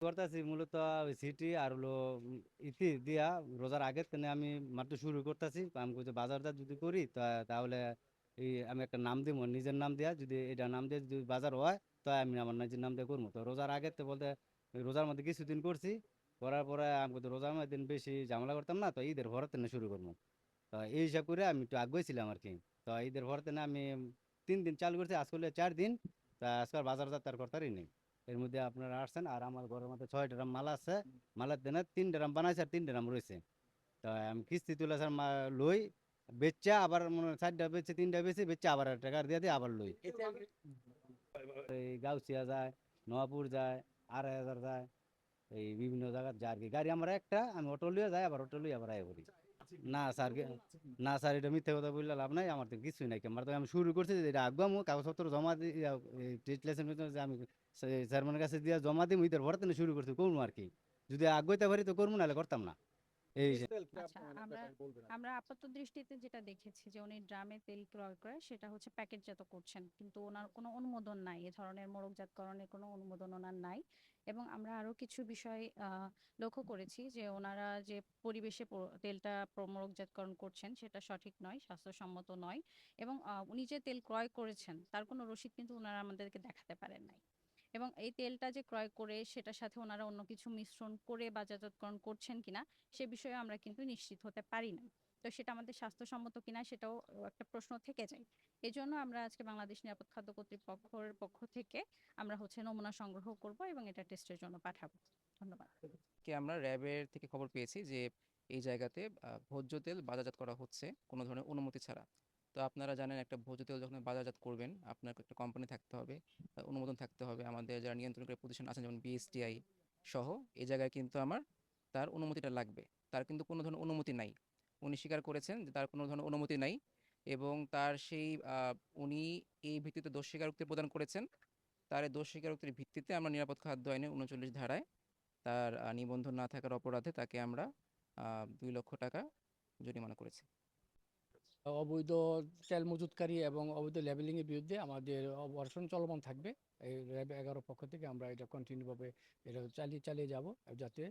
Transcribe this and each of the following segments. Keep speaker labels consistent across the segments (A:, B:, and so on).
A: করতেছি মূলত ওই সিটি আর হলো ইতি দিয়া রোজার আগের তেনে আমি মাত্র শুরু করতেছি। আমি কইছি বাজারটা যদি করি তাহলে এই আমি একটা নাম দিব নিজের নাম দিয়া, যদি এটা নাম দিয়ে যদি বাজার হয় তো আমি আমার নিজের নাম দিয়ে করবো। তো রোজার আগের তো বলতে ওই রোজার মধ্যে কিছুদিন করছি, করার পরে আমি কইছি রোজার মধ্যে দিন বেশি ঝামেলা করতাম না, তো ঈদের পরের তেনে শুরু করবো। তো এই হিসাব করে আমি একটু আগে ছিলাম আর কি। তো ঈদের পরের তেনে আমি 3 দিন চালু করছি, আজকে হলো 4 দিন। তা আজকাল বাজার যাত্রার করতারই নেই। এর মধ্যে আপনারা আসছেন, আর আমার ঘরের মধ্যে 6 ড্রাম মাল আছে। মালের দিনে 3 ড্রাম বানাইছে আর 3 ড্রাম রয়েছে। তো আমি কিস্তি তুলে স্যার লই, বেচা আবার মনে হয় 4টা বেচে 3টা বেচে বেচা আবার টাকা দিয়ে দিয়ে আবার লই। এই গাউছিয়া যায়, নওয়াপুর যায়, 2,500 যায়, এই বিভিন্ন জায়গায় যায় আর কি। গাড়ি আমার একটা, আমি অটো লিয়ে যাই আবার অটো লিয়ে আবার আয় করি। না স্যার, না স্যার, এটা মিথ্যে কথা বললে লাভ নাই, আমার তো কিছুই নাই। আমার তো আমি শুরু করছি যে এটা আগুয়াম কাগজপত্র জমা দিই, ট্রেড লাইসেন্স যে আমি চেয়ারম্যানের কাছে দিয়ে জমা দিই, ঈদের ভরে শুরু করছি করবো আর কি। যদি আগুইতে পারি তো করবো, নাহলে করতাম না। এই
B: আচ্ছা, আমরা আমরা আপাত দৃষ্টিতে যেটা দেখেছি যে উনি ড্রামে তেল ক্রয় করে সেটা হচ্ছে প্যাকেটজাত করছেন, কিন্তু ওনার কোনো অনুমোদন নাই, এ ধরনের মোড়কজাতকরণের কোনো অনুমোদন ওনার নাই। এবং আমরা আরো কিছু বিষয় লক্ষ্য করেছি যে ওনারা যে পরিবেশে তেলটা মোড়কজাতকরণ করছেন সেটা সঠিক নয়, স্বাস্থ্যসম্মত নয়। এবং উনি যে তেল ক্রয় করেছেন তার কোনো রসিদ কিন্তু ওনারা আমাদেরকে দেখাতে পারেন নাই। এবং এই তেলটা যে ক্রয় করে সেটার সাথে ওনারা অন্য কিছু মিশ্রণ করে বাজারজাতকরণ করছেন কিনা সে বিষয়ে আমরা কিন্তু নিশ্চিত হতে পারি না। তো সেটা আমাদের স্বাস্থ্যসম্মত কিনা সেটাও একটা প্রশ্ন থেকে যায়। এই জন্য আমরা আজকে বাংলাদেশ নিরাপদ খাদ্য কর্তৃপক্ষের পক্ষ থেকে আমরা হচ্ছে নমুনা সংগ্রহ করব এবং এটা টেস্টের জন্য পাঠাবো। ধন্যবাদ।
C: আমরা র্যাবের থেকে খবর পেয়েছি যে এই জায়গাতে ভোজ্য তেল বাজারজাত করা হচ্ছে কোনো ধরনের অনুমতি ছাড়া। তো আপনারা জানেন একটা ভোজ্য তেল যখন বাজারজাত করবেন আপনার একটা কোম্পানি থাকতে হবে, অনুমোদন থাকতে হবে। আমাদের যারা নিয়ন্ত্রণকারী প্রতিষ্ঠান আছেন যেমন বিএসটিআই সহ এই জায়গায় কিন্তু তার অনুমতিটা লাগবে। তার কিন্তু কোনো ধরনের অনুমতি নাই। উনি স্বীকার করেছেন যে তার কোনো ধরনের অনুমতি নাই এবং তার সেই উনি এই ভিত্তিতে দোষ স্বীকারোক্তি প্রদান করেছেন। তার এই দোষ স্বীকারোক্তির ভিত্তিতে আমরা নিরাপদ খাদ্য আইনের 39 ধারায় তার নিবন্ধন না থাকার অপরাধে তাকে আমরা 2 লক্ষ টাকা জরিমানা করেছি।
D: অবৈধ তেল মজুতকারী এবং অবৈধ লেবেলিং এর বিরুদ্ধে আমাদের অপারেশন চলমান থাকবে। এই র্যাব 11 পক্ষ থেকে আমরা এটা কন্টিনিউ ভাবে এটা চালিয়ে চালিয়ে যাব, যাতে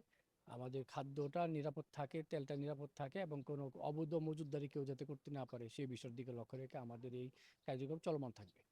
D: আমাদের খাদ্যটা নিরাপদ থাকে, তেলটা নিরাপদ থাকে এবং কোনো অবৈধ মজুতদারি কেউ যাতে করতে না পারে সেই বিষয়ের দিকে লক্ষ্য রেখে আমাদের এই কার্যক্রম চলমান থাকবে।